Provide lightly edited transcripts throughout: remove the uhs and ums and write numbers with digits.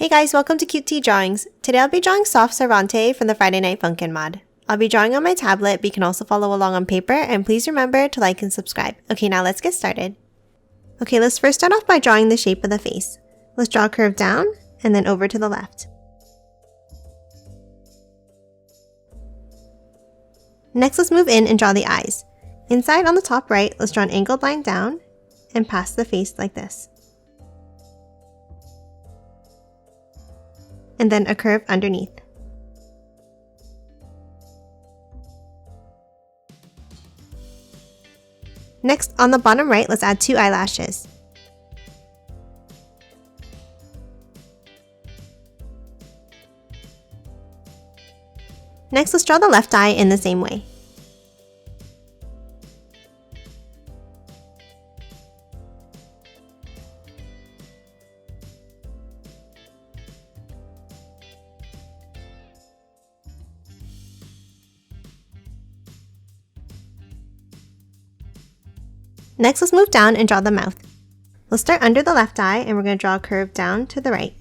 Hey guys, welcome to Cute Tea Drawings. Today I'll be drawing Soft Sarvente from the Friday Night Funkin mod. I'll be drawing on my tablet, but you can also follow along on paper, and please remember to like and subscribe. Okay, now let's get started. Okay, let's first start off by drawing the shape of the face. Let's draw a curve down, and then over to the left. Next, let's move in and draw the eyes. Inside on the top right, let's draw an angled line down, and past the face like this. And then a curve underneath. Next, on the bottom right, let's add 2 eyelashes. Next, let's draw the left eye in the same way. Next, let's move down and draw the mouth. Let's start under the left eye and we're going to draw a curve down to the right.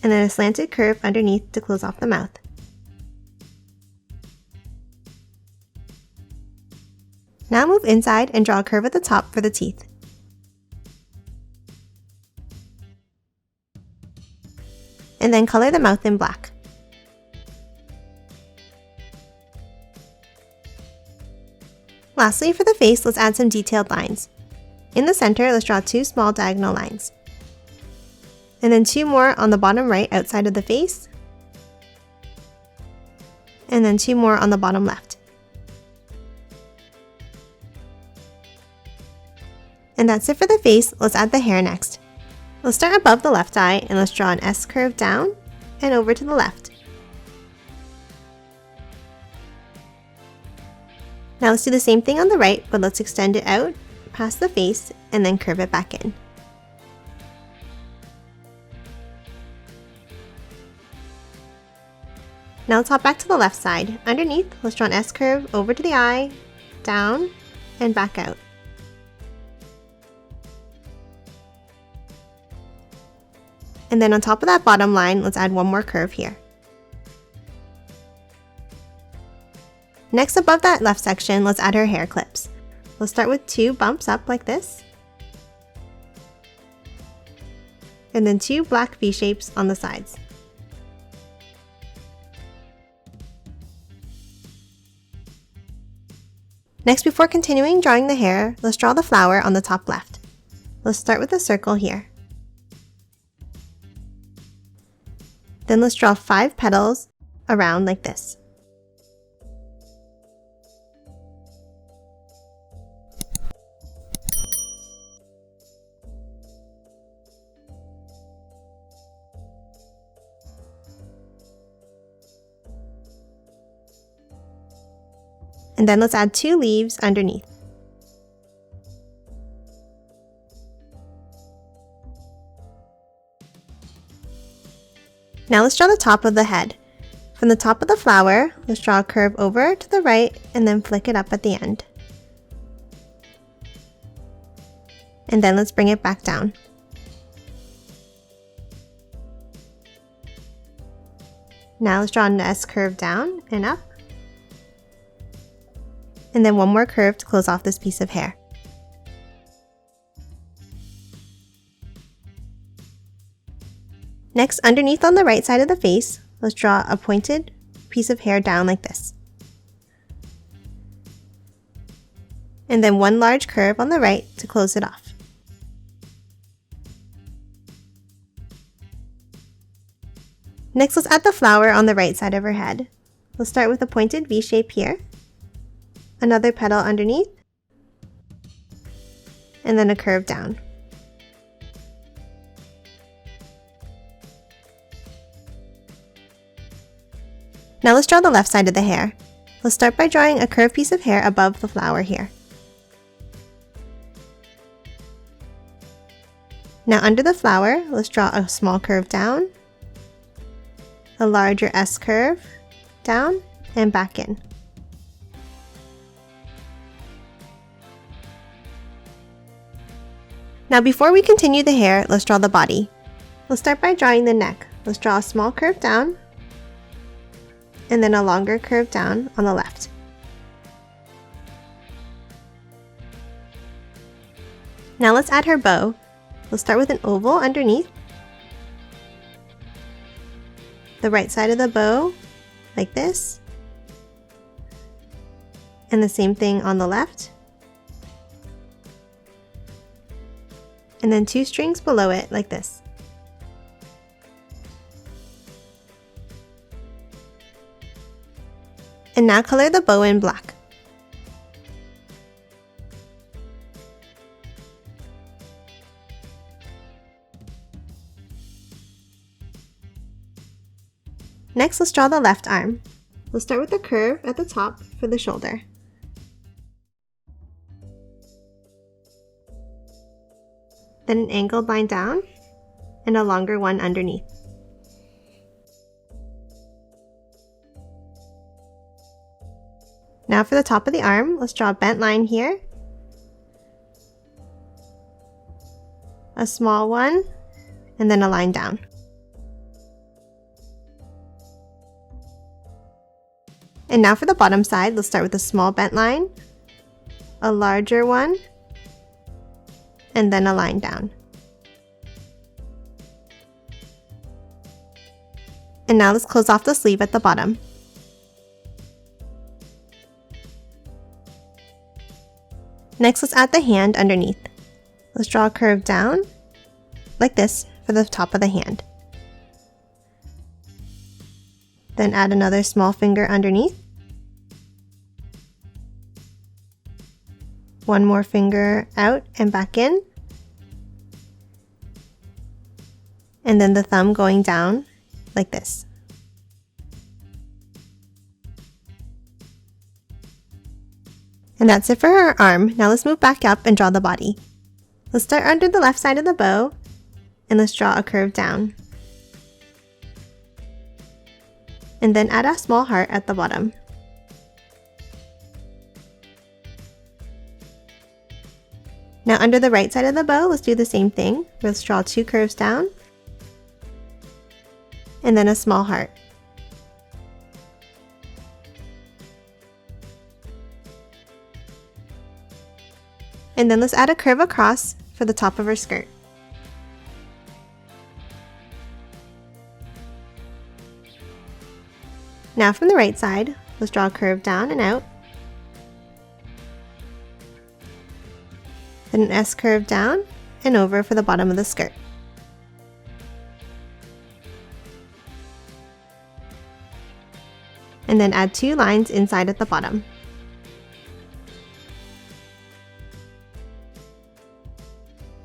And then a slanted curve underneath to close off the mouth. Now move inside and draw a curve at the top for the teeth. And then color the mouth in black. Lastly, for the face, let's add some detailed lines. In the center, let's draw 2 small diagonal lines. And then 2 more on the bottom right outside of the face. And then 2 more on the bottom left. And that's it for the face. Let's add the hair next. Let's start above the left eye and let's draw an S curve down and over to the left. Now let's do the same thing on the right, but let's extend it out past the face and then curve it back in. Now let's hop back to the left side. Underneath, let's draw an S curve over to the eye, down, and back out. And then on top of that bottom line, let's add 1 more curve here. Next, above that left section, let's add her hair clips. Let's start with 2 bumps up like this. And then 2 black V-shapes on the sides. Next, before continuing drawing the hair, let's draw the flower on the top left. Let's start with a circle here. Then let's draw 5 petals around like this. And then let's add 2 leaves underneath. Now let's draw the top of the head. From the top of the flower, let's draw a curve over to the right and then flick it up at the end. And then let's bring it back down. Now let's draw an S curve down and up. And then 1 more curve to close off this piece of hair. Next, underneath on the right side of the face, let's draw a pointed piece of hair down like this. And then 1 large curve on the right to close it off. Next, let's add the flower on the right side of her head. We'll start with a pointed V shape here. Another petal underneath, and then a curve down. Now let's draw the left side of the hair. Let's start by drawing a curved piece of hair above the flower here. Now under the flower, let's draw a small curve down, a larger S curve, down, and back in. Now before we continue the hair, let's draw the body. Let's start by drawing the neck. Let's draw a small curve down, and then a longer curve down on the left. Now let's add her bow. We'll start with an oval underneath, the right side of the bow, like this, and the same thing on the left, and then 2 strings below it like this. And now color the bow in black. Next, let's draw the left arm. We'll start with the curve at the top for the shoulder. Then an angled line down, and a longer one underneath. Now for the top of the arm, let's draw a bent line here, a small one, and then a line down. And now for the bottom side, let's start with a small bent line, a larger one, and then a line down. And now let's close off the sleeve at the bottom. Next, let's add the hand underneath. Let's draw a curve down, like this, for the top of the hand. Then add another small finger underneath. One more finger out and back in. And then the thumb going down, like this. And that's it for her arm. Now let's move back up and draw the body. Let's start under the left side of the bow, and let's draw a curve down. And then add a small heart at the bottom. Now under the right side of the bow, let's do the same thing. Let's draw 2 curves down, and then a small heart. And then let's add a curve across for the top of her skirt. Now from the right side, let's draw a curve down and out. Then an S curve down and over for the bottom of the skirt. And then add 2 lines inside at the bottom.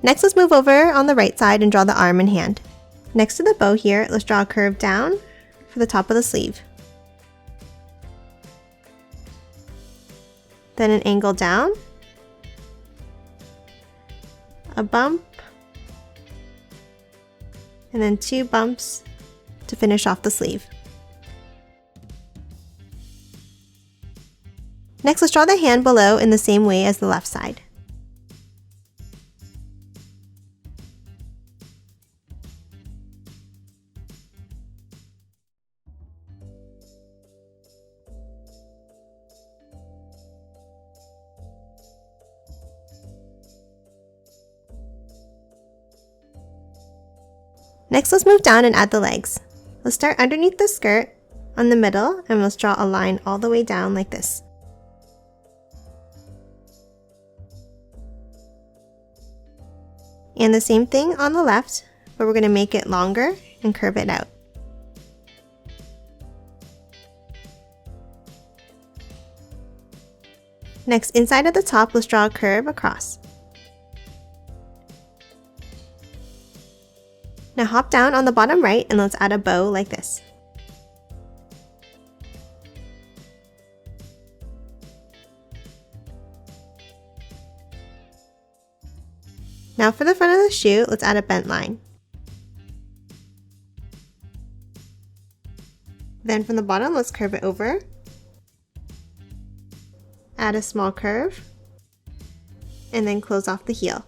Next, let's move over on the right side and draw the arm and hand. Next to the bow here, let's draw a curve down for the top of the sleeve. Then an angle down, a bump, and then 2 bumps to finish off the sleeve. Next, let's draw the hand below in the same way as the left side. Next, let's move down and add the legs. Let's start underneath the skirt on the middle, and let's draw a line all the way down like this. And the same thing on the left, but we're going to make it longer and curve it out. Next, inside at the top, let's draw a curve across. Now hop down on the bottom right and let's add a bow like this. Now for the front of the shoe, let's add a bent line. Then from the bottom, let's curve it over. Add a small curve, and then close off the heel.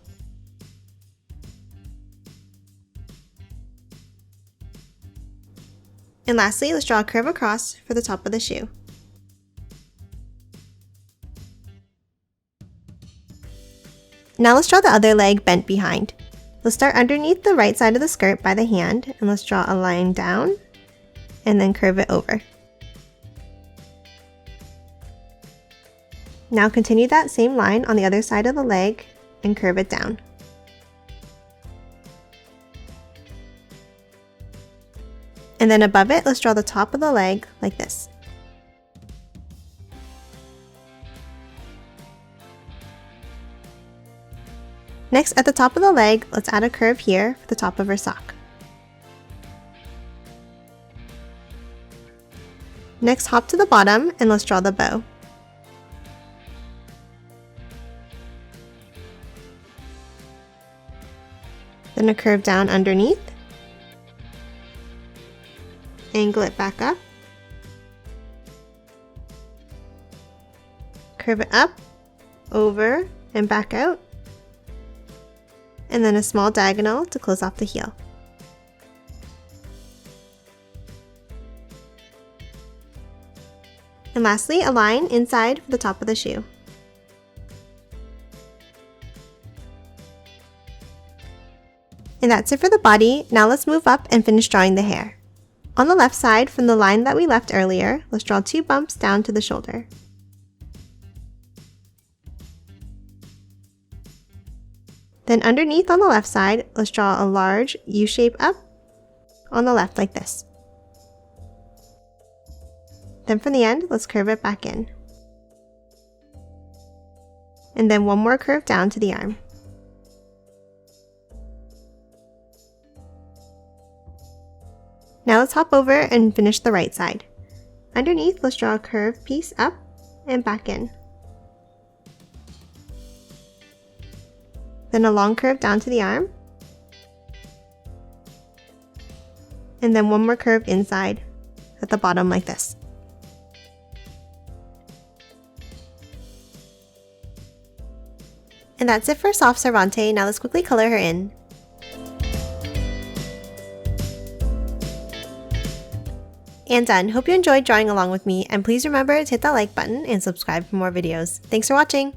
And lastly, let's draw a curve across for the top of the shoe. Now let's draw the other leg bent behind. Let's start underneath the right side of the skirt by the hand, and let's draw a line down and then curve it over. Now continue that same line on the other side of the leg and curve it down. And then above it, let's draw the top of the leg like this. Next, at the top of the leg, let's add a curve here for the top of her sock. Next, hop to the bottom and let's draw the bow. Then a curve down underneath. Angle it back up. Curve it up, over, and back out. And then a small diagonal to close off the heel. And lastly, a line inside for the top of the shoe. And that's it for the body. Now let's move up and finish drawing the hair. On the left side, from the line that we left earlier, let's draw 2 bumps down to the shoulder. Then underneath on the left side, let's draw a large U shape up on the left like this. Then from the end, let's curve it back in. And then one more curve down to the arm. Now let's hop over and finish the right side. Underneath, let's draw a curved piece up and back in. Then a long curve down to the arm. And then one more curve inside at the bottom like this. And that's it for Soft Sarvente. Now let's quickly color her in. And done. Hope you enjoyed drawing along with me, and please remember to hit that like button and subscribe for more videos. Thanks for watching!